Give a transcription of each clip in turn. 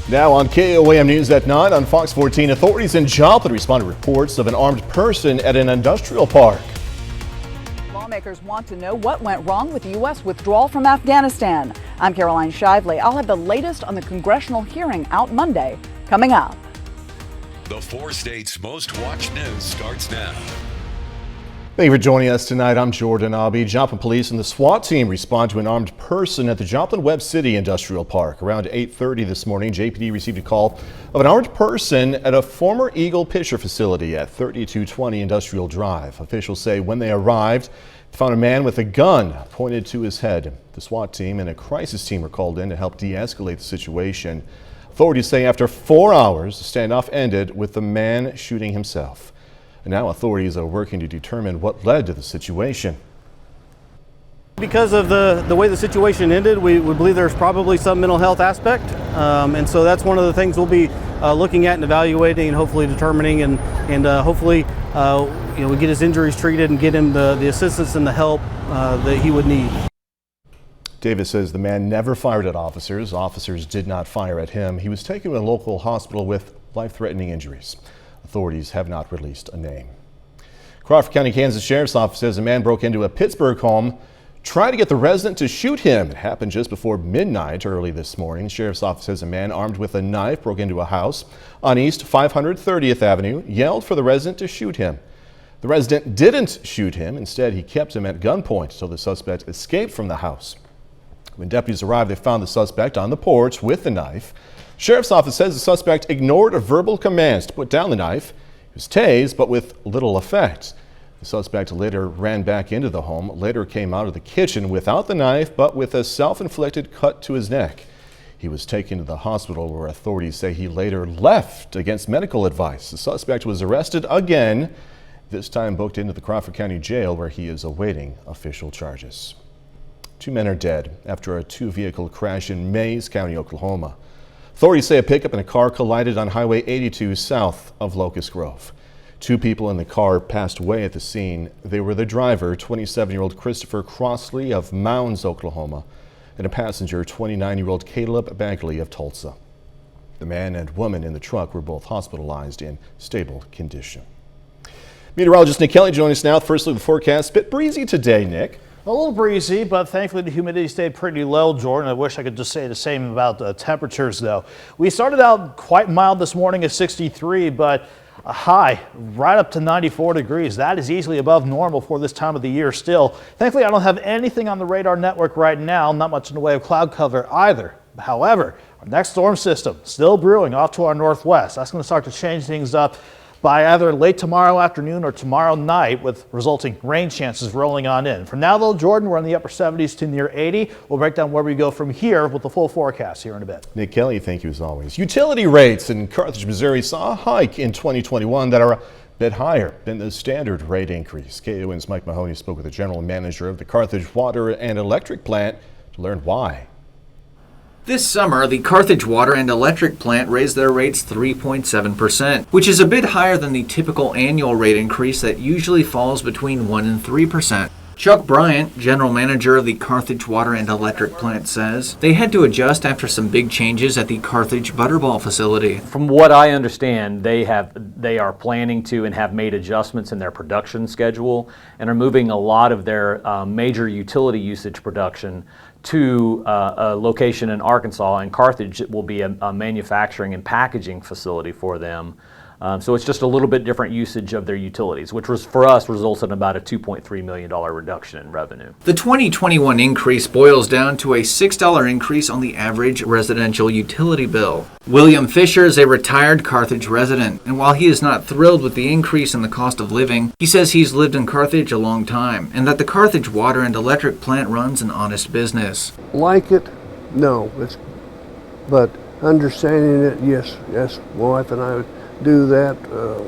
Now on KOAM News at 9 on Fox 14, authorities in Joplin respond to reports of an armed person at an industrial park. Lawmakers want to know what went wrong with the U.S. withdrawal from Afghanistan. I'm Caroline Shively. I'll have the latest on the congressional hearing out Monday, coming up. The 4 states' most watched news starts now. Thank you for joining us tonight. I'm Jordan Abbey. Joplin police and the SWAT team respond to an armed person at the Joplin Webb City Industrial Park. Around 8:30 this morning, JPD received a call of an armed person at a former Eagle Pitcher facility at 3220 Industrial Drive. Officials say when they arrived, they found a man with a gun pointed to his head. The SWAT team and a crisis team were called in to help de-escalate the situation. Authorities say after 4 hours, the standoff ended with the man shooting himself. And now authorities are working to determine what led to the situation. Because of the way the situation ended, we believe there's probably some mental health aspect. And so that's one of the things we'll be looking at and evaluating and hopefully determining and hopefully we get his injuries treated and get him the assistance and the help that he would need. Davis says the man never fired at officers. Officers did not fire at him. He was taken to a local hospital with life-threatening injuries. Authorities have not released a name. Crawford County, Kansas Sheriff's Office says a man broke into a Pittsburgh home, tried to get the resident to shoot him. It happened just before midnight early this morning. Sheriff's Office says a man armed with a knife broke into a house on East 530th Avenue, yelled for the resident to shoot him. The resident didn't shoot him. Instead, he kept him at gunpoint until the suspect escaped from the house. When deputies arrived, they found the suspect on the porch with the knife. Sheriff's Office says the suspect ignored verbal commands to put down the knife. He was tased, but with little effect. The suspect later ran back into the home, later came out of the kitchen without the knife, but with a self-inflicted cut to his neck. He was taken to the hospital where authorities say he later left against medical advice. The suspect was arrested again, this time booked into the Crawford County Jail where he is awaiting official charges. 2 men are dead after a 2-vehicle crash in Mays County, Oklahoma. Authorities say a pickup and a car collided on Highway 82 south of Locust Grove. 2 people in the car passed away at the scene. They were the driver, 27-year-old Christopher Crossley of Mounds, Oklahoma, and a passenger, 29-year-old Caleb Bagley of Tulsa. The man and woman in the truck were both hospitalized in stable condition. Meteorologist Nick Kelly joining us now. First look at the forecast. A bit breezy today, Nick. A little breezy, but thankfully the humidity stayed pretty low, Jordan. I wish I could just say the same about temperatures, though. We started out quite mild this morning at 63, but a high right up to 94 degrees. That is easily above normal for this time of the year still. Thankfully, I don't have anything on the radar network right now, not much in the way of cloud cover either. However, our next storm system still brewing off to our northwest. That's going to start to change things up by either late tomorrow afternoon or tomorrow night, with resulting rain chances rolling on in. For now, though, Jordan, we're in the upper 70s to near 80. We'll break down where we go from here with the full forecast here in a bit. Nick Kelly, thank you as always. Utility rates in Carthage, Missouri saw a hike in 2021 that are a bit higher than the standard rate increase. KOAM's Mike Mahoney spoke with the general manager of the Carthage Water and Electric Plant to learn why. This summer, the Carthage Water and Electric Plant raised their rates 3.7%, which is a bit higher than the typical annual rate increase that usually falls between 1 and 3%. Chuck Bryant, general manager of the Carthage Water and Electric Plant, says they had to adjust after some big changes at the Carthage Butterball facility. From what I understand, they are planning to and have made adjustments in their production schedule and are moving a lot of their major utility usage production to a location in Arkansas, and Carthage will be a manufacturing and packaging facility for them. So it's just a little bit different usage of their utilities, which was for us results in about a $2.3 million reduction in revenue. The 2021 increase boils down to a $6 increase on the average residential utility bill. William Fisher is a retired Carthage resident, and while he is not thrilled with the increase in the cost of living, he says he's lived in Carthage a long time and that the Carthage Water and Electric Plant runs an honest business. Like it? No. But understanding it, yes. My wife and I would do that.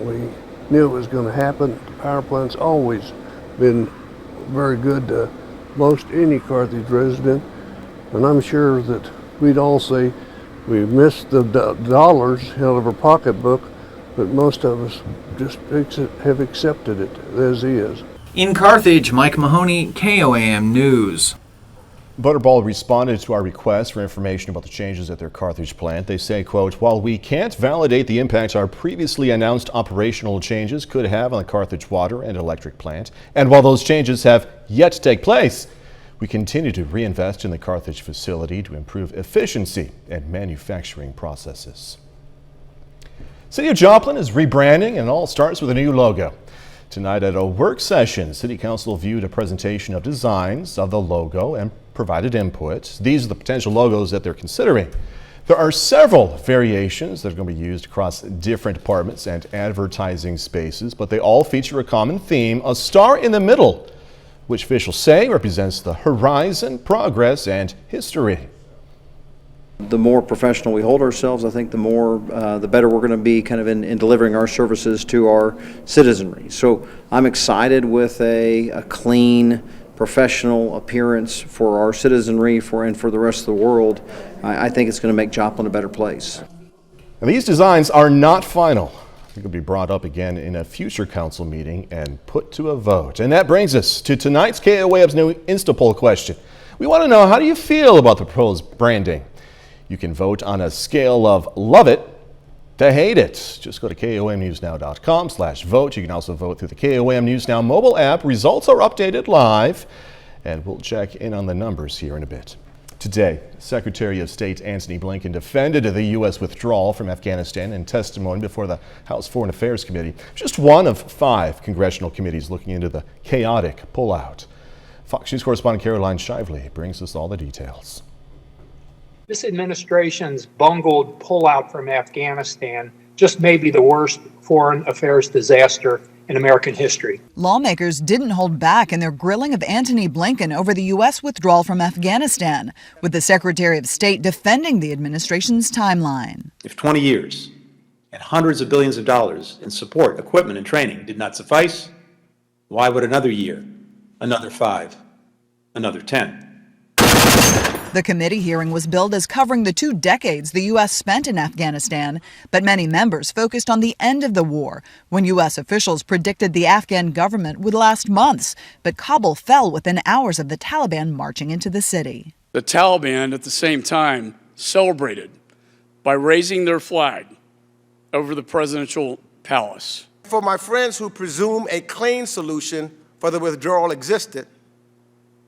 We knew it was going to happen. The power plant's always been very good to most any Carthage resident, and I'm sure that we'd all say we missed the dollars out of our pocketbook, but most of us just have accepted it as is. In Carthage, Mike Mahoney, KOAM News. Butterball responded to our request for information about the changes at their Carthage plant. They say, quote, while we can't validate the impact our previously announced operational changes could have on the Carthage water and electric plant, and while those changes have yet to take place, we continue to reinvest in the Carthage facility to improve efficiency and manufacturing processes. City of Joplin is rebranding, and it all starts with a new logo. Tonight at a work session, City Council viewed a presentation of designs of the logo and provided input. These are the potential logos that they're considering. There are several variations that are going to be used across different departments and advertising spaces, but they all feature a common theme, a star in the middle, which officials say represents the horizon, progress, and history. The more professional we hold ourselves, I think the better we're going to be kind of in delivering our services to our citizenry. So I'm excited with a clean, professional appearance for our citizenry and for the rest of the world. I think it's going to make Joplin a better place. And these designs are not final. They will be brought up again in a future council meeting and put to a vote. And that brings us to tonight's KOAB's new Insta poll question. We want to know, how do you feel about the proposed branding? You can vote on a scale of love it to hate it. Just go to KOMNewsNow.com/vote. You can also vote through the KOM News Now mobile app. Results are updated live, and we'll check in on the numbers here in a bit. Today, Secretary of State Antony Blinken defended the U.S. withdrawal from Afghanistan in testimony before the House Foreign Affairs Committee, just one of 5 congressional committees looking into the chaotic pullout. Fox News correspondent Caroline Shively brings us all the details. This administration's bungled pullout from Afghanistan just may be the worst foreign affairs disaster in American history. Lawmakers didn't hold back in their grilling of Antony Blinken over the U.S. withdrawal from Afghanistan, with the Secretary of State defending the administration's timeline. If 20 years and hundreds of billions of dollars in support, equipment, and training did not suffice, why would another year, another 5, another 10? The committee hearing was billed as covering the 2 decades the U.S. spent in Afghanistan, but many members focused on the end of the war, when U.S. officials predicted the Afghan government would last months, but Kabul fell within hours of the Taliban marching into the city. The Taliban, at the same time, celebrated by raising their flag over the presidential palace. For my friends who presume a clean solution for the withdrawal existed,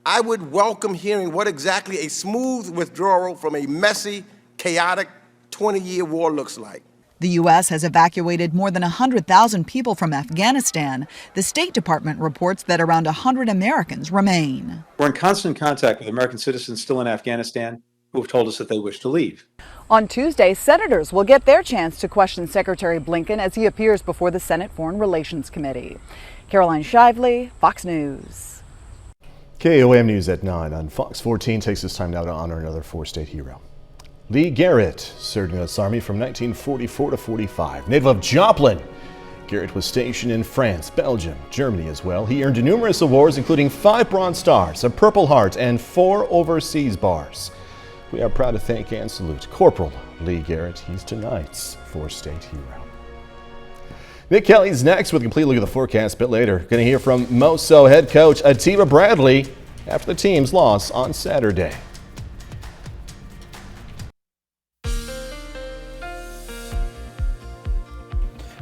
I would welcome hearing what exactly a smooth withdrawal from a messy, chaotic 20-year war looks like. The U.S. has evacuated more than 100,000 people from Afghanistan. The State Department reports that around 100 Americans remain. We're in constant contact with American citizens still in Afghanistan who have told us that they wish to leave. On Tuesday, senators will get their chance to question Secretary Blinken as he appears before the Senate Foreign Relations Committee. Caroline Shively, Fox News. KOM News at 9 on Fox 14 takes this time now to honor another 4-state hero. Lee Garrett served in the U.S. Army from 1944 to 45. Native of Joplin, Garrett was stationed in France, Belgium, Germany as well. He earned numerous awards, including 5 Bronze Stars, a Purple Heart, and 4 Overseas Bars. We are proud to thank and salute Corporal Lee Garrett. He's tonight's 4-state hero. Nick Kelly's next with a complete look at the forecast a bit later. Going to hear from Moso head coach Atiba Bradley after the team's loss on Saturday.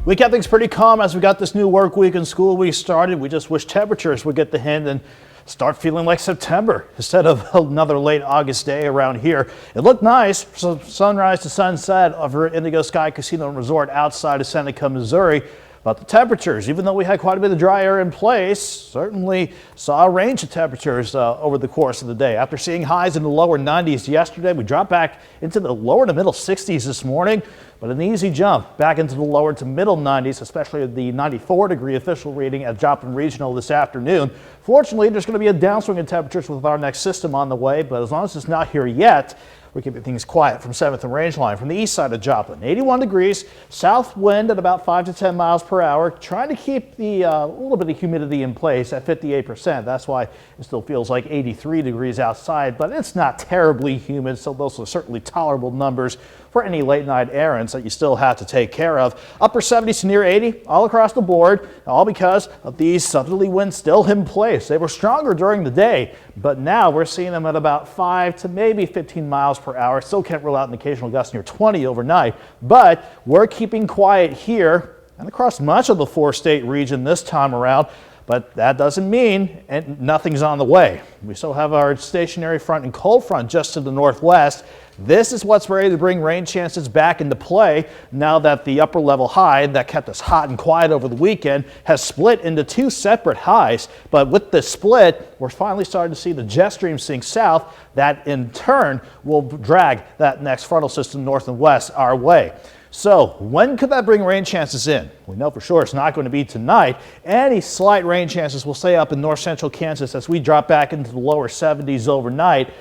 We kept things pretty calm as we got this new work week and school week started. We just wish temperatures would get the hint and start feeling like September instead of another late August day around here. It looked nice from sunrise to sunset over at Indigo Sky Casino and Resort outside of Seneca, Missouri. But the temperatures, even though we had quite a bit of dry air in place, certainly saw a range of temperatures over the course of the day. After seeing highs in the lower 90s yesterday, we dropped back into the lower to middle 60s this morning, but an easy jump back into the lower to middle 90s, especially the 94-degree official reading at Joplin Regional this afternoon. Fortunately, there's going to be a downswing in temperatures with our next system on the way, but as long as it's not here yet, we're keeping things quiet from 7th and Range Line from the east side of Joplin. 81 degrees, south wind at about 5 to 10 miles per hour, trying to keep the little bit of humidity in place at 58%. That's why it still feels like 83 degrees outside, but it's not terribly humid, so those are certainly tolerable numbers for any late night errands. environments that you still have to take care of. Upper 70s to near 80 all across the board, all because of these southerly winds still in place. They were stronger during the day, but now we're seeing them at about 5 to maybe 15 miles per hour. Still can't rule out an occasional gust near 20 overnight, but we're keeping quiet here and across much of the 4-state region this time around. But that doesn't mean nothing's on the way. We still have our stationary front and cold front just to the northwest. This is what's ready to bring rain chances back into play now that the upper level high that kept us hot and quiet over the weekend has split into 2 separate highs. But with the split, we're finally starting to see the jet stream sink south. That in turn will drag that next frontal system north and west our way. So when could that bring rain chances in? We know for sure it's not going to be tonight. Any slight rain chances will stay up in north central Kansas as we drop back into the lower 70s overnight.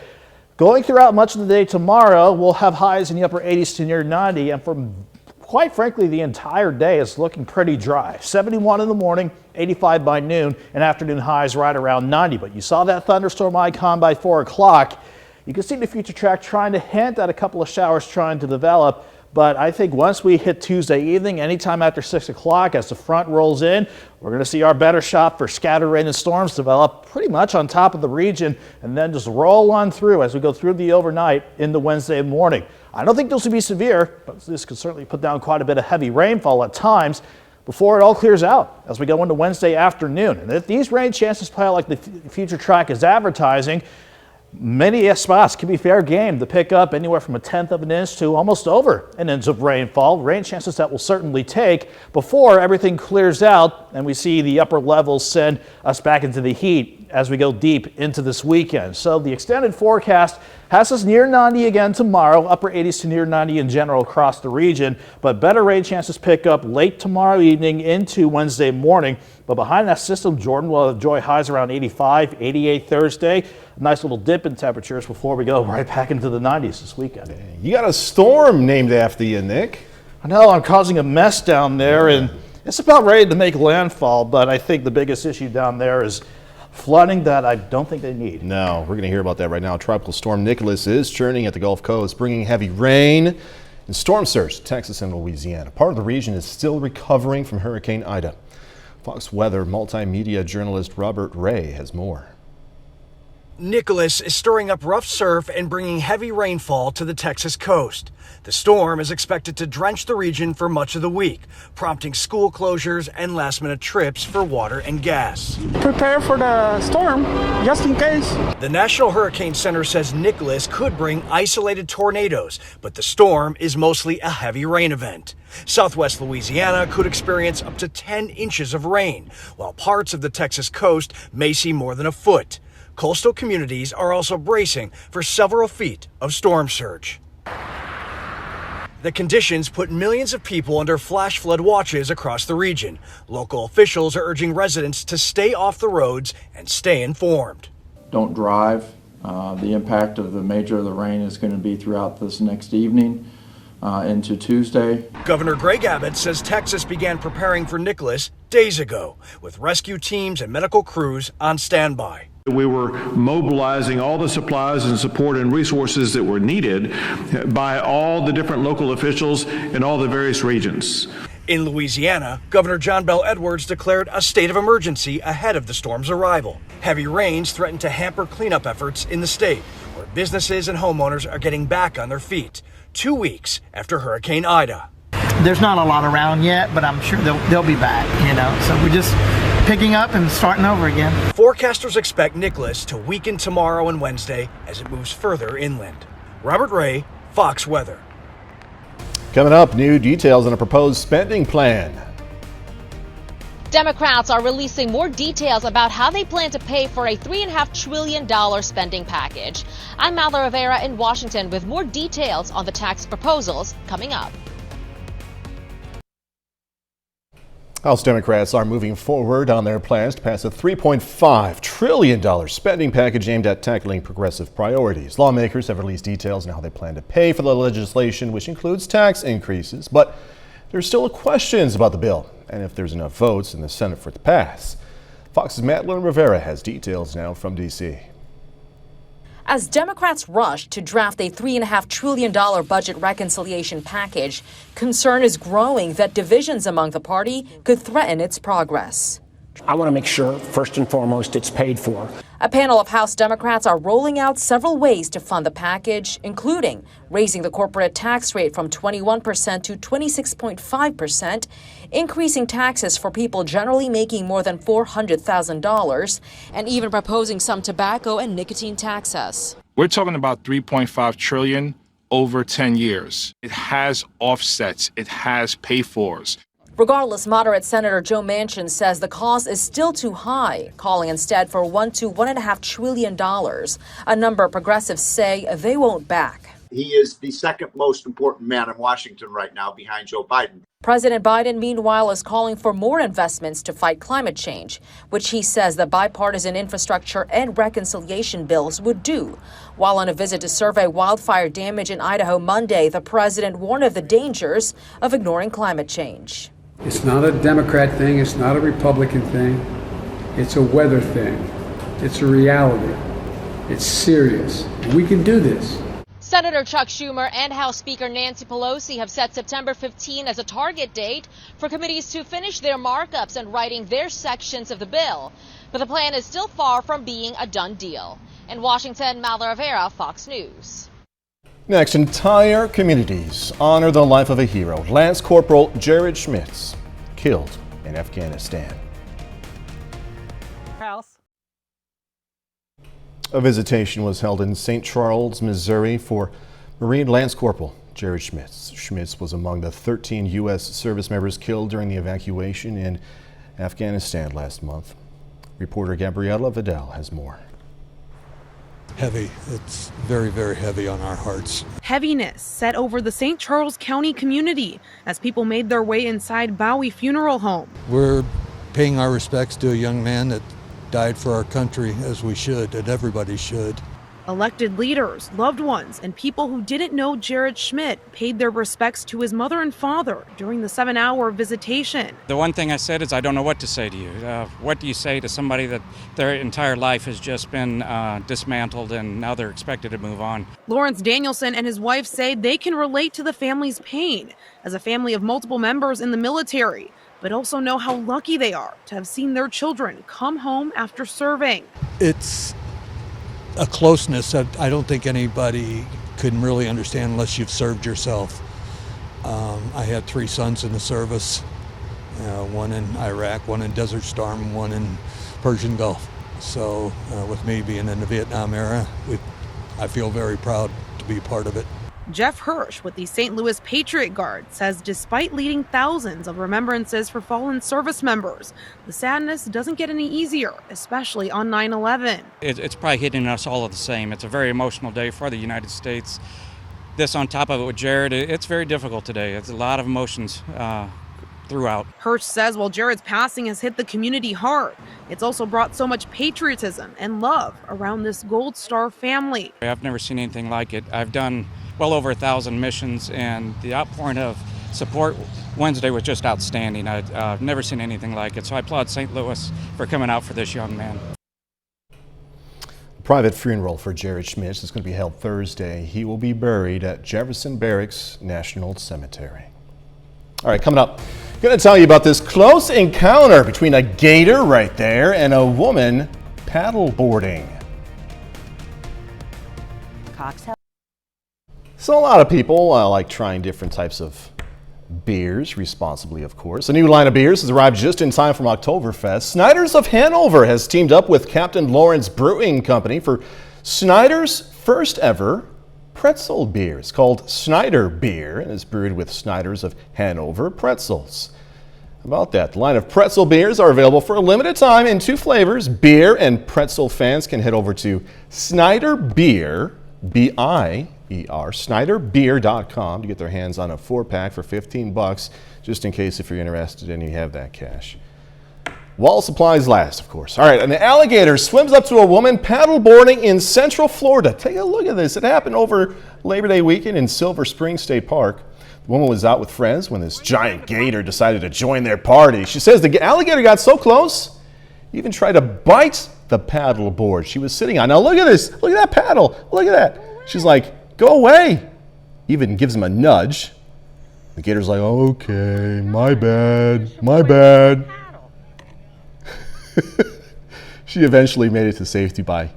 Going throughout much of the day tomorrow, we'll have highs in the upper 80s to near 90, and for quite frankly the entire day is looking pretty dry. 71 in the morning, 85 by noon, and afternoon highs right around 90. But you saw that thunderstorm icon by 4 o'clock. You can see the future track trying to hint at a couple of showers trying to develop. But I think once we hit Tuesday evening, anytime after 6 o'clock, as the front rolls in, we're going to see our better shot for scattered rain and storms develop pretty much on top of the region and then just roll on through as we go through the overnight into Wednesday morning. I don't think those will be severe, but this could certainly put down quite a bit of heavy rainfall at times before it all clears out as we go into Wednesday afternoon. And if these rain chances play out like the future track is advertising, many spots can be fair game to pick up anywhere from 1/10 of an inch to almost over an inch of rainfall. Rain chances that will certainly take before everything clears out and we see the upper levels send us back into the heat as we go deep into this weekend. So the extended forecast has us near 90 again tomorrow, upper 80s to near 90 in general across the region, but better rain chances pick up late tomorrow evening into Wednesday morning. But behind that system, Jordan will enjoy highs around 85, 88 Thursday. A nice little dip in temperatures before we go right back into the 90s this weekend. You got a storm named after you, Nick. I know I'm causing a mess down there, and it's about ready to make landfall, but I think the biggest issue down there is flooding that I don't think they need. No, we're going to hear about that right now. Tropical storm Nicholas is churning at the Gulf Coast, bringing heavy rain and storm surge to Texas and Louisiana. Part of the region is still recovering from Hurricane Ida. Fox Weather multimedia journalist Robert Ray has more. Nicholas is stirring up rough surf and bringing heavy rainfall to the Texas coast. The storm is expected to drench the region for much of the week, prompting school closures and last-minute trips for water and gas. Prepare for the storm, just in case. The National Hurricane Center says Nicholas could bring isolated tornadoes, but the storm is mostly a heavy rain event. Southwest Louisiana could experience up to 10 inches of rain, while parts of the Texas coast may see more than a foot. Coastal communities are also bracing for several feet of storm surge. The conditions put millions of people under flash flood watches across the region. Local officials are urging residents to stay off the roads and stay informed. Don't drive. The impact of the major of the rain is going to be throughout this next evening into Tuesday. Governor Greg Abbott says Texas began preparing for Nicholas days ago, with rescue teams and medical crews on standby. We were mobilizing all the supplies and support and resources that were needed by all the different local officials in all the various regions. In Louisiana, Governor John Bel Edwards declared a state of emergency ahead of the storm's arrival. Heavy rains threaten to hamper cleanup efforts in the state, where businesses and homeowners are getting back on their feet 2 weeks after Hurricane Ida. There's not a lot around yet, but I'm sure they'll be back, so we're just picking up and starting over again. Forecasters expect Nicholas to weaken tomorrow and Wednesday as it moves further inland. Robert Ray, Fox Weather. Coming up, new details on a proposed spending plan. Democrats are releasing more details about how they plan to pay for a $3.5 trillion spending package. I'm Mallory Rivera in Washington with more details on the tax proposals coming up. House Democrats are moving forward on their plans to pass a $3.5 trillion spending package aimed at tackling progressive priorities. Lawmakers have released details on how they plan to pay for the legislation, which includes tax increases. But there's still questions about the bill and if there's enough votes in the Senate for it to pass. Fox's Madeline Rivera has details now from D.C. As Democrats rushed to draft a $3.5 trillion budget reconciliation package, concern is growing that divisions among the party could threaten its progress. I want to make sure, first and foremost, it's paid for. A panel of House Democrats are rolling out several ways to fund the package, including raising the corporate tax rate from 21% to 26.5%, increasing taxes for people generally making more than $400,000, and even proposing some tobacco and nicotine taxes. We're talking about $3.5 trillion over 10 years. It has offsets. It has pay-fors. Regardless, moderate Senator Joe Manchin says the cost is still too high, calling instead for $1 to $1.5 trillion, a number progressives say they won't back. He is the second most important man in Washington right now behind Joe Biden. President Biden, meanwhile, is calling for more investments to fight climate change, which he says the bipartisan infrastructure and reconciliation bills would do. While on a visit to survey wildfire damage in Idaho Monday, the president warned of the dangers of ignoring climate change. It's not a Democrat thing. It's not a Republican thing. It's a weather thing. It's a reality. It's serious. And we can do this. Senator Chuck Schumer and House Speaker Nancy Pelosi have set September 15 as a target date for committees to finish their markups and writing their sections of the bill. But the plan is still far from being a done deal. In Washington, Mallory Rivera, Fox News. Next, entire communities honor the life of a hero, Lance Corporal Jared Schmitz, killed in Afghanistan. House. A visitation was held in St. Charles, Missouri for Marine Lance Corporal Jared Schmitz. Schmitz was among the 13 U.S. service members killed during the evacuation in Afghanistan last month. Reporter Gabriella Vidal has more. Heavy. It's very, very heavy on our hearts. Heaviness set over the St. Charles County community as people made their way inside Bowie Funeral Home. We're paying our respects to a young man that died for our country, as we should, and everybody should. Elected leaders, loved ones, and people who didn't know Jared Schmitz paid their respects to his mother and father during the 7-hour visitation. The one thing I said is I don't know what to say to you. What do you say to somebody that their entire life has just been dismantled and now they're expected to move on? Lawrence Danielson and his wife say they can relate to the family's pain as a family of multiple members in the military, but also know how lucky they are to have seen their children come home after serving. It's a closeness that I don't think anybody can really understand unless you've served yourself. I had 3 sons in the service, one in Iraq, one in Desert Storm, one in Persian Gulf. So with me being in the Vietnam era, I feel very proud to be part of it. Jeff Hirsch with the St. Louis Patriot Guard says despite leading thousands of remembrances for fallen service members, the sadness doesn't get any easier, especially on 9/11. It's probably hitting us all the same. It's a very emotional day for the United States. This on top of it with Jared, it's very difficult today. It's a lot of emotions throughout. Hirsch says while Jared's passing has hit the community hard, it's also brought so much patriotism and love around this Gold Star family. I've never seen anything like it. I've done well over 1,000 missions, and the outpouring of support Wednesday was just outstanding. I've never seen anything like it, so I applaud St. Louis for coming out for this young man. A private funeral for Jared Schmitz is going to be held Thursday. He will be buried at Jefferson Barracks National Cemetery. All right, coming up, I'm going to tell you about this close encounter between a gator right there and a woman paddle boarding. So a lot of people like trying different types of beers, responsibly of course. A new line of beers has arrived just in time from Oktoberfest. Snyder's of Hanover has teamed up with Captain Lawrence Brewing Company for Snyder's first ever pretzel beer. It's called Snyder Beer and is brewed with Snyder's of Hanover pretzels. How about that? The line of pretzel beers are available for a limited time in 2 flavors. Beer and pretzel fans can head over to Snyder Beer, B-I-E-R, SnyderBeer.com to get their hands on a 4-pack for $15, just in case if you're interested and you have that cash. While supplies last, of course. All right, and the Alligator swims up to a woman paddleboarding in Central Florida. Take a look at this. It happened over Labor Day weekend in Silver Spring State Park. The woman was out with friends when this giant gator decided to join their party. She says the alligator got so close, he even tried to bite the paddle board she was sitting on. Now look at this. Look at that paddle. Look at that. She's like, go away. Even gives him a nudge. The gator's like, okay, my bad, my bad. She eventually made it to safety by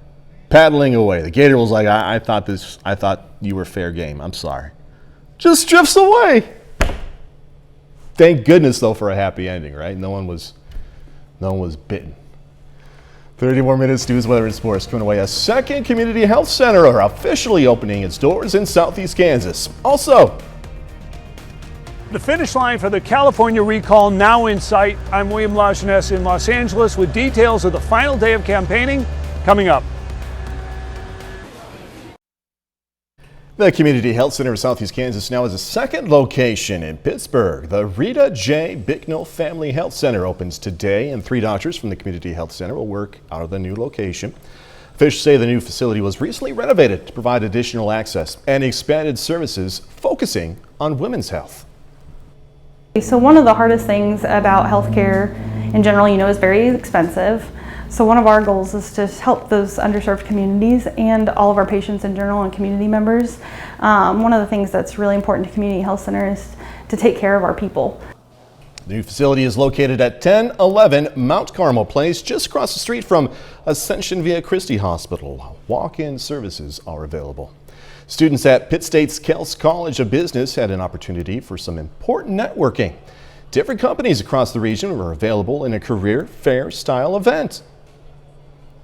paddling away. The gator was like, I thought you were fair game. I'm sorry. Just drifts away. Thank goodness, though, for a happy ending, right? No one was bitten. 30 more minutes, news, weather, and sports coming away. A second community health center are officially opening its doors in southeast Kansas. Also, the finish line for the California recall now in sight. I'm William Lajeunesse in Los Angeles with details of the final day of campaigning coming up. the Community Health Center of Southeast Kansas now has a second location in Pittsburgh. The Rita J. Bicknell Family Health Center opens today, and 3 doctors from the Community Health Center will work out of the new location. Officials say the new facility was recently renovated to provide additional access and expanded services focusing on women's health. So one of the hardest things about healthcare in general, is very expensive. So one of our goals is to help those underserved communities and all of our patients in general and community members. One of the things that's really important to Community Health Center is to take care of our people. The new facility is located at 1011 Mount Carmel Place, just across the street from Ascension Via Christi Hospital. Walk-in services are available. Students at Pitt State's Kels College of Business had an opportunity for some important networking. Different companies across the region were available in a career fair style event.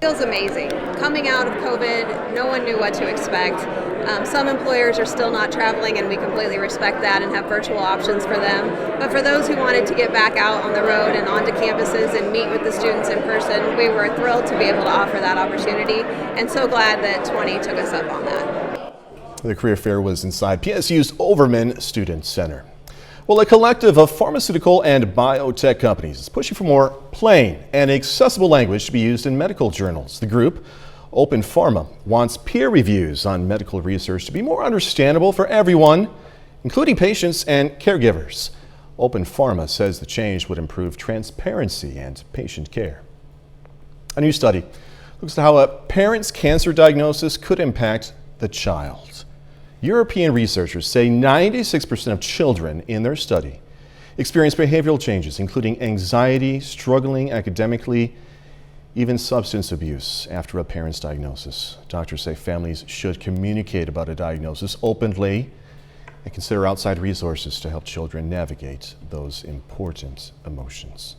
Feels amazing. Coming out of COVID, no one knew what to expect. Some employers are still not traveling, and we completely respect that and have virtual options for them. But for those who wanted to get back out on the road and onto campuses and meet with the students in person, we were thrilled to be able to offer that opportunity, and so glad that 20 took us up on that. The career fair was inside PSU's Overman Student Center. Well, a collective of pharmaceutical and biotech companies is pushing for more plain and accessible language to be used in medical journals. The group, Open Pharma, wants peer reviews on medical research to be more understandable for everyone, including patients and caregivers. Open Pharma says the change would improve transparency and patient care. A new study looks at how a parent's cancer diagnosis could impact the child. European researchers say 96% of children in their study experience behavioral changes, including anxiety, struggling academically, even substance abuse after a parent's diagnosis. Doctors say families should communicate about a diagnosis openly and consider outside resources to help children navigate those important emotions.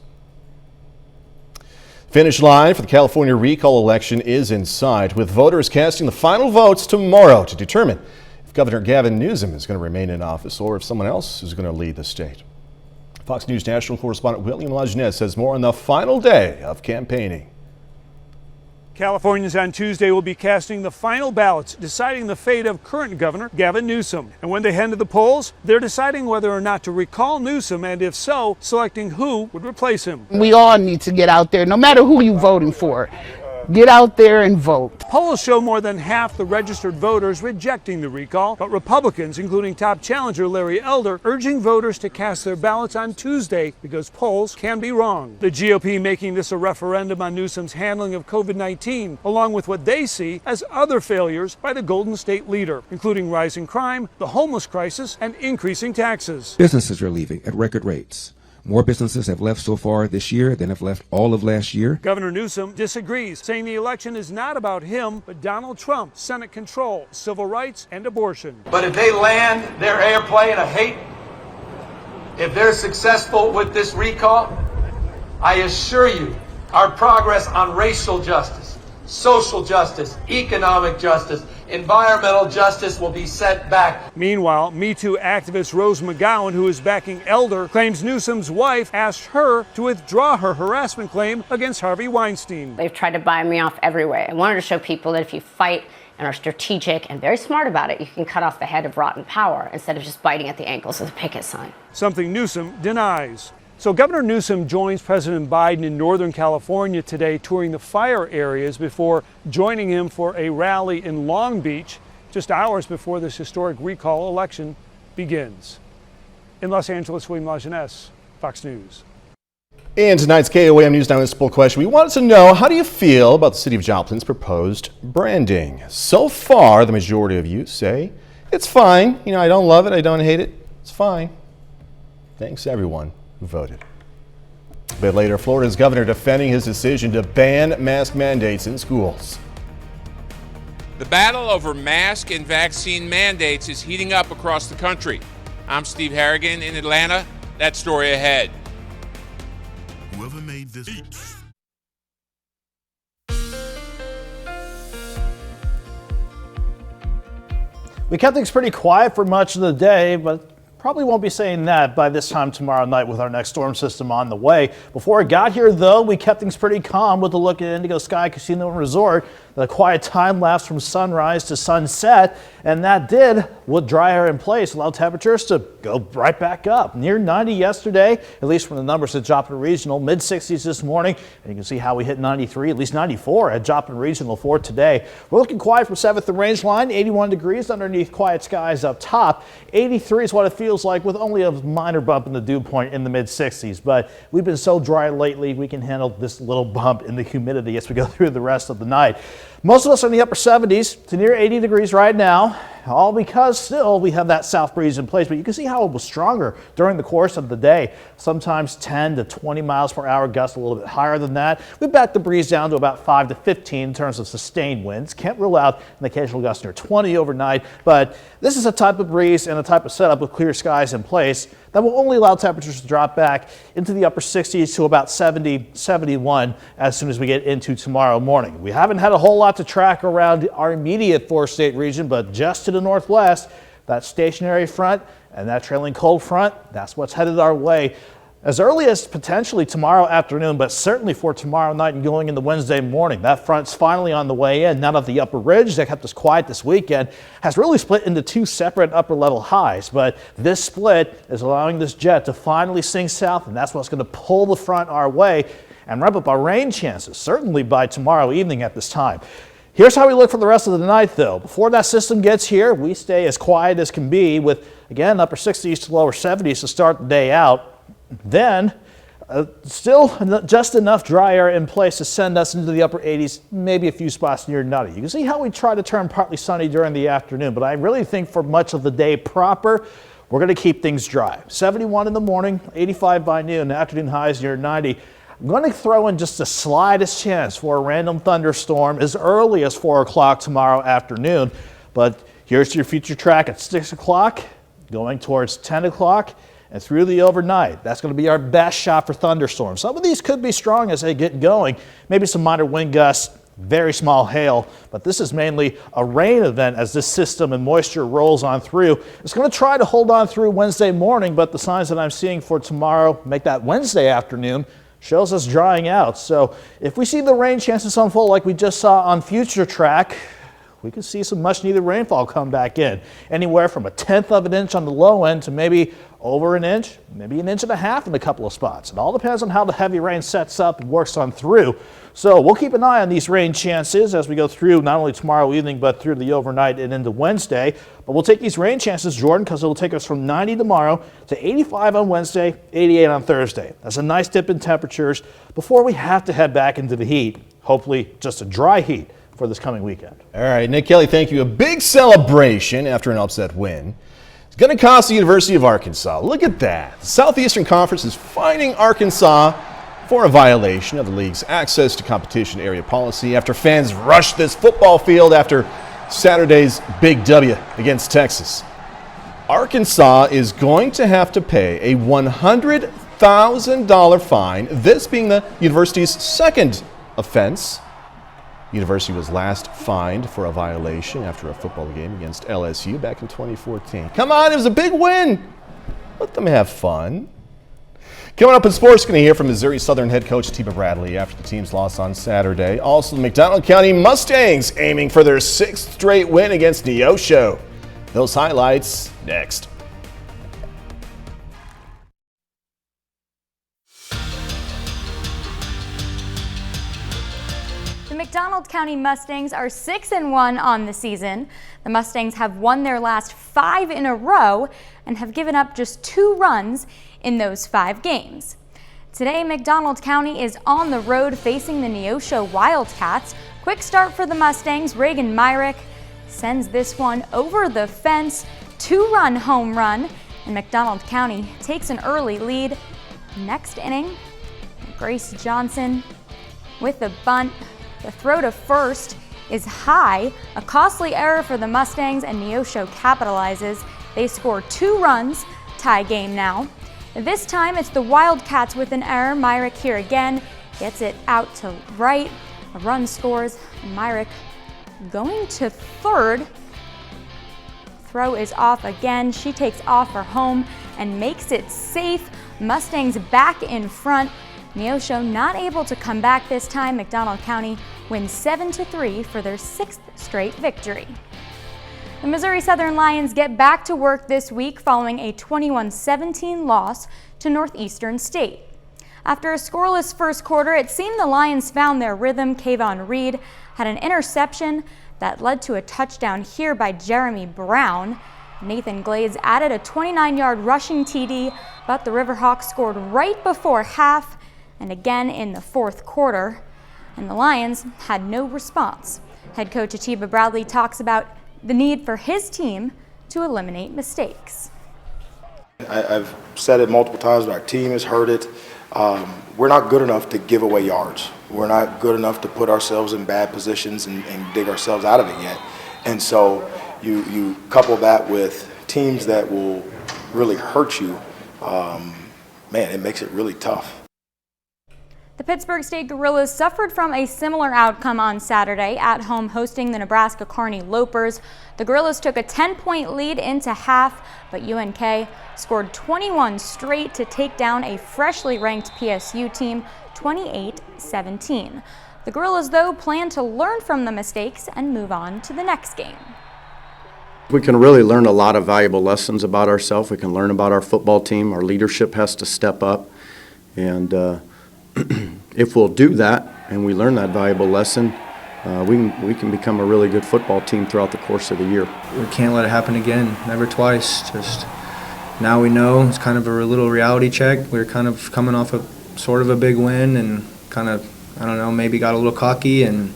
Finish line for the California recall election is in sight, with voters casting the final votes tomorrow to determine Governor Gavin Newsom is going to remain in office or if someone else is going to lead the state. Fox News national correspondent William Lajeunesse says more on the final day of campaigning. Californians on Tuesday will be casting the final ballots, deciding the fate of current Governor Gavin Newsom. And when they head to the polls, they're deciding whether or not to recall Newsom, and if so, selecting who would replace him. We all need to get out there, no matter who you're voting for. Get out there and vote. Polls show more than half the registered voters rejecting the recall, but Republicans, including top challenger Larry Elder, urging voters to cast their ballots on Tuesday because polls can be wrong. The GOP making this a referendum on Newsom's handling of COVID-19, along with what they see as other failures by the Golden State leader, including rising crime, the homeless crisis, and increasing taxes. Businesses are leaving at record rates. More businesses have left so far this year than have left all of last year. Governor Newsom disagrees, saying the election is not about him, but Donald Trump, Senate control, civil rights, and abortion. But if they land their airplane of hate, if they're successful with this recall, I assure you our progress on racial justice, social justice, economic justice, environmental justice will be set back. Meanwhile, Me Too activist Rose McGowan, who is backing Elder, claims Newsom's wife asked her to withdraw her harassment claim against Harvey Weinstein. They've tried to buy me off every way. I wanted to show people that if you fight and are strategic and very smart about it, you can cut off the head of rotten power instead of just biting at the ankles of the picket sign. Something Newsom denies. So Governor Newsom joins President Biden in Northern California today, touring the fire areas before joining him for a rally in Long Beach just hours before this historic recall election begins. In Los Angeles, William Lajeunesse, Fox News. In tonight's KOAM News Now Municipal Question, we wanted to know, how do you feel about the City of Joplin's proposed branding? So far, the majority of you say it's fine. You know, I don't love it, I don't hate it. It's fine. Thanks to everyone who voted. A bit later, Florida's governor defending his decision to ban mask mandates in schools. The battle over mask and vaccine mandates is heating up across the country. I'm Steve Harrigan in Atlanta. That story ahead. Whoever made this. We kept things pretty quiet for much of the day, but probably won't be saying that by this time tomorrow night with our next storm system on the way. Before it got here, though, we kept things pretty calm with a look at Indigo Sky Casino and Resort. The quiet time lapse from sunrise to sunset, and that did, with dry air in place, allow temperatures to go right back up. Near 90 yesterday, at least from the numbers at Joplin Regional, mid-60s this morning, and you can see how we hit 93, at least 94 at Joplin Regional for today. We're looking quiet from 7th and Range Line, 81 degrees underneath quiet skies up top. 83 is what it feels like with only a minor bump in the dew point in the mid-60s, but we've been so dry lately, we can handle this little bump in the humidity as we go through the rest of the night. Most of us are in the upper 70s to near 80 degrees right now, all because still we have that south breeze in place, but you can see how it was stronger during the course of the day. Sometimes 10 to 20 miles per hour gusts, a little bit higher than that. We backed the breeze down to about 5 to 15 in terms of sustained winds. Can't rule out an occasional gust near 20 overnight, but this is a type of breeze and a type of setup with clear skies in place that will only allow temperatures to drop back into the upper 60s to about 70, 71 as soon as we get into tomorrow morning. We haven't had a whole lot to track around our immediate four-state region, but just to the northwest, that stationary front and that trailing cold front, that's what's headed our way as early as potentially tomorrow afternoon, but certainly for tomorrow night and going into Wednesday morning. That front's finally on the way in. Now that the upper ridge that kept us quiet this weekend has really split into two separate upper level highs, but this split is allowing this jet to finally sing south, and that's what's going to pull the front our way and ramp up our rain chances, certainly by tomorrow evening at this time. Here's how we look for the rest of the night, though. Before that system gets here, we stay as quiet as can be with, again, upper 60s to lower 70s to start the day out. Then, still just enough dry air in place to send us into the upper 80s, maybe a few spots near 90. You can see how we try to turn partly sunny during the afternoon, but I really think for much of the day proper, we're going to keep things dry. 71 in the morning, 85 by noon, afternoon highs near 90. I'm going to throw in just the slightest chance for a random thunderstorm as early as 4 o'clock tomorrow afternoon, but here's your future track at 6 o'clock, going towards 10 o'clock. And through the overnight, that's going to be our best shot for thunderstorms. Some of these could be strong as they get going. Maybe some minor wind gusts, very small hail, but this is mainly a rain event as this system and moisture rolls on through. It's going to try to hold on through Wednesday morning, but the signs that I'm seeing for tomorrow make that Wednesday afternoon shows us drying out. So if we see the rain chances unfold like we just saw on future track, we could see some much needed rainfall come back in. Anywhere from 1/10 of an inch on the low end to maybe over an inch, maybe 1.5 inches in a couple of spots. It all depends on how the heavy rain sets up and works on through. So we'll keep an eye on these rain chances as we go through not only tomorrow evening, but through the overnight and into Wednesday. But we'll take these rain chances, Jordan, because it'll take us from 90 tomorrow to 85 on Wednesday, 88 on Thursday. That's a nice dip in temperatures before we have to head back into the heat. Hopefully just a dry heat for this coming weekend. All right, Nick Kelly, thank you. A big celebration after an upset win. It's going to cost the University of Arkansas. Look at that. The Southeastern Conference is fining Arkansas for a violation of the league's access to competition area policy after fans rushed this football field after Saturday's big W against Texas. Arkansas is going to have to pay a $100,000 fine, this being the university's second offense. The university was last fined for a violation after a football game against LSU back in 2014. Come on, it was a big win. Let them have fun. Coming up in sports, going to hear from Missouri Southern head coach Tima Bradley after the team's loss on Saturday. Also, the McDonald County Mustangs aiming for their 6th straight win against Neosho. Those highlights next. The McDonald County Mustangs are 6-1 on the season. The Mustangs have won their last 5 in a row and have given up just 2 runs in those 5 games. Today, Mcdonald County is on the road facing the Neosho Wildcats. Quick start for the Mustangs. Reagan Myrick sends this one over the fence. 2-run home run, and McDonald County takes an early lead. Next inning, Grace Johnson with the bunt. The throw to first is high. A costly error for the Mustangs, and Neosho capitalizes. They score 2 runs, tie game now. This time it's the Wildcats with an error. Myrick here again gets it out to right. A run scores, and Myrick going to third. Throw is off again. She takes off for home and makes it safe. Mustangs back in front. Neosho not able to come back this time. McDonald County wins 7-3 for their 6th straight victory. The Missouri Southern Lions get back to work this week following a 21-17 loss to Northeastern State. After a scoreless first quarter, it seemed the Lions found their rhythm. Kayvon Reed had an interception that led to a touchdown here by Jeremy Brown. Nathan Glades added a 29-yard rushing TD, but the Riverhawks scored right before half and again in the fourth quarter, and the Lions had no response. Head coach Atiba Bradley talks about the need for his team to eliminate mistakes. I've said it multiple times, but our team has heard it. We're not good enough to give away yards. We're not good enough to put ourselves in bad positions and dig ourselves out of it yet. And so you couple that with teams that will really hurt you, man, it makes it really tough. The Pittsburgh State Gorillas suffered from a similar outcome on Saturday at home hosting the Nebraska Kearney Lopers. The Gorillas took a 10-point lead into half, but UNK scored 21 straight to take down a freshly ranked PSU team 28-17. The Gorillas, though, plan to learn from the mistakes and move on to the next game. We can really learn a lot of valuable lessons about ourselves. We can learn about our football team. Our leadership has to step up, and if we'll do that and we learn that valuable lesson, we can become a really good football team throughout the course of the year. We can't let it happen again, never twice. Just now we know it's kind of a little reality check. We're kind of coming off a sort of a big win and kind of, I don't know, maybe got a little cocky and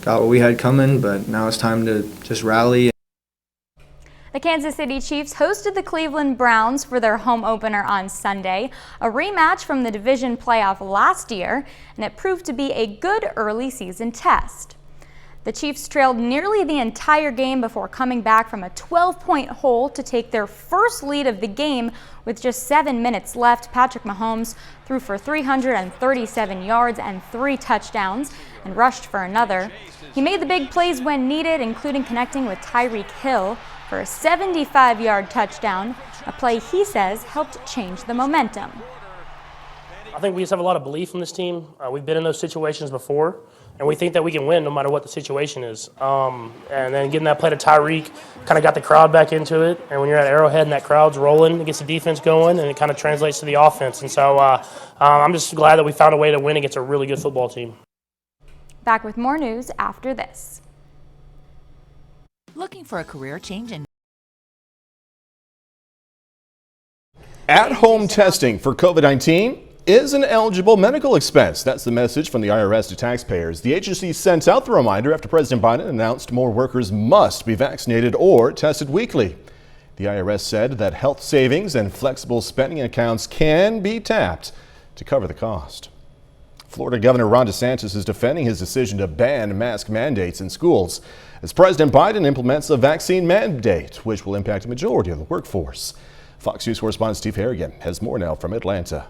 got what we had coming, but now it's time to just rally. The Kansas City Chiefs hosted the Cleveland Browns for their home opener on Sunday, a rematch from the division playoff last year, and it proved to be a good early season test. The Chiefs trailed nearly the entire game before coming back from a 12-point hole to take their first lead of the game with just 7 minutes left. Patrick Mahomes threw for 337 yards and 3 touchdowns and rushed for another. He made the big plays when needed, including connecting with Tyreek Hill for a 75-yard touchdown, a play he says helped change the momentum. I think we just have a lot of belief in this team. We've been in those situations before, and we think that we can win no matter what the situation is. And then getting that play to Tyreek kind of got the crowd back into it, and when you're at Arrowhead and that crowd's rolling, it gets the defense going, and it kind of translates to the offense. And so I'm just glad that we found a way to win against a really good football team. Back with more news after this. Looking for a career change in At-home testing for COVID-19 is an eligible medical expense. That's the message from the IRS to taxpayers. The agency sent out the reminder after President Biden announced more workers must be vaccinated or tested weekly. The IRS said that health savings and flexible spending accounts can be tapped to cover the cost. Florida Governor Ron DeSantis is defending his decision to ban mask mandates in schools as President Biden implements a vaccine mandate, which will impact a majority of the workforce. Fox News correspondent Steve Harrigan has more now from Atlanta.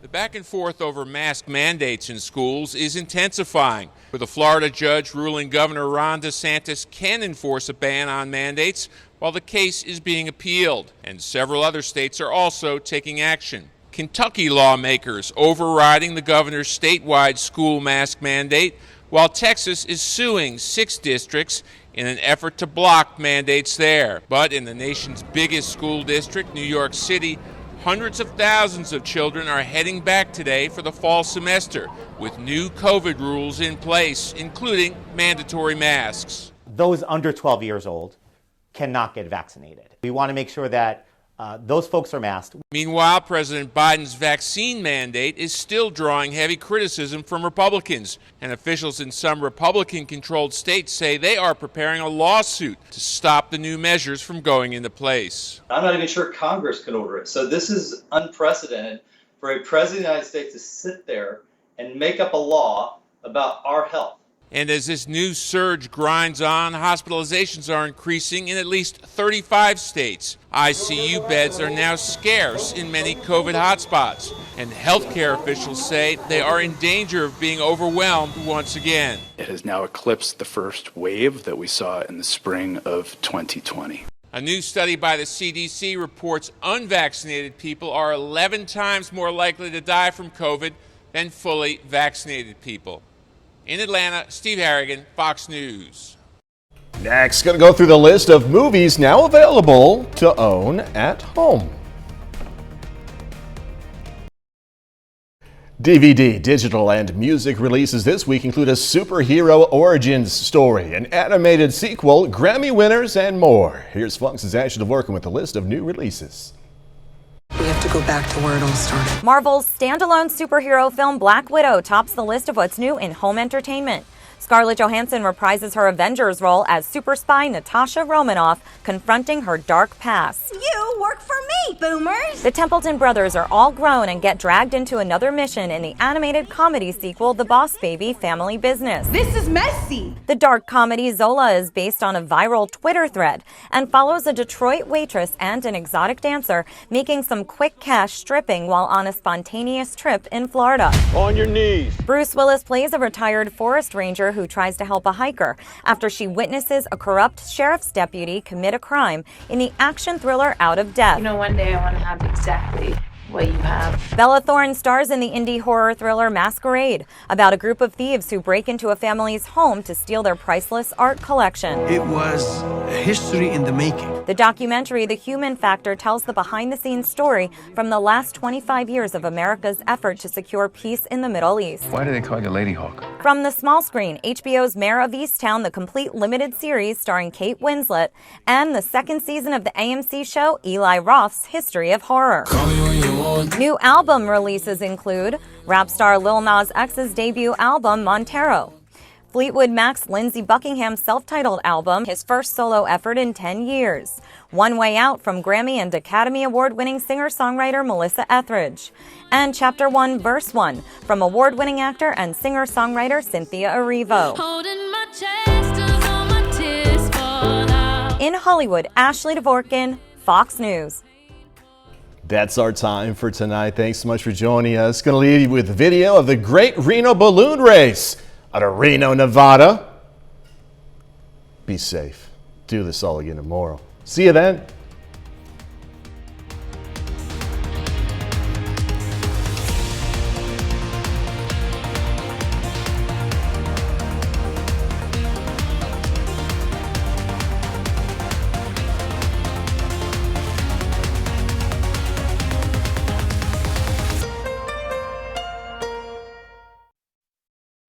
The back and forth over mask mandates in schools is intensifying, with a Florida judge ruling Governor Ron DeSantis can enforce a ban on mandates while the case is being appealed, and several other states are also taking action. Kentucky lawmakers overriding the governor's statewide school mask mandate, while Texas is suing 6 districts in an effort to block mandates there. But in the nation's biggest school district, New York City, hundreds of thousands of children are heading back today for the fall semester with new COVID rules in place, including mandatory masks. Those under 12 years old cannot get vaccinated. We want to make sure that those folks are masked. Meanwhile, President Biden's vaccine mandate is still drawing heavy criticism from Republicans, and officials in some Republican-controlled states say they are preparing a lawsuit to stop the new measures from going into place. I'm not even sure Congress could order it. So this is unprecedented for a president of the United States to sit there and make up a law about our health. And as this new surge grinds on, hospitalizations are increasing in at least 35 states. ICU beds are now scarce in many COVID hotspots, and healthcare officials say they are in danger of being overwhelmed once again. It has now eclipsed the first wave that we saw in the spring of 2020. A new study by the CDC reports unvaccinated people are 11 times more likely to die from COVID than fully vaccinated people. In Atlanta, Steve Harrigan, Fox News. Next, going to go through the list of movies now available to own at home. DVD, digital, and music releases this week include a superhero origins story, an animated sequel, Grammy winners, and more. Here's Fox's Ashley working with a list of new releases. We have to go back to where it all started. Marvel's standalone superhero film Black Widow tops the list of what's new in home entertainment. Scarlett Johansson reprises her Avengers role as super spy Natasha Romanoff, confronting her dark past. You work for me, boomers! The Templeton brothers are all grown and get dragged into another mission in the animated comedy sequel The Boss Baby Family Business. This is messy! The dark comedy Zola is based on a viral Twitter thread and follows a Detroit waitress and an exotic dancer making some quick cash stripping while on a spontaneous trip in Florida. On your knees! Bruce Willis plays a retired forest ranger who tries to help a hiker after she witnesses a corrupt sheriff's deputy commit a crime in the action thriller Out of Death. You know, one day I want to have exactly what you have. Bella Thorne stars in the indie horror thriller Masquerade, about a group of thieves who break into a family's home to steal their priceless art collection. It was a history in the making. The documentary The Human Factor tells the behind-the-scenes story from the last 25 years of America's effort to secure peace in the Middle East. Why do they call you Lady Hawk? From the small screen, HBO's Mayor of Easttown, the complete limited series starring Kate Winslet, and the second season of the AMC show Eli Roth's History of Horror. New album releases include rap star Lil Nas X's debut album, Montero, Fleetwood Mac's Lindsey Buckingham's self-titled album, his first solo effort in 10 years, One Way Out from Grammy and Academy Award-winning singer-songwriter Melissa Etheridge, and Chapter 1, Verse 1 from award-winning actor and singer-songwriter Cynthia Erivo. In Hollywood, Ashley Dvorkin, Fox News. That's our time for tonight. Thanks so much for joining us. Going to leave you with a video of the Great Reno Balloon Race out of Reno, Nevada. Be safe. Do this all again tomorrow. See you then.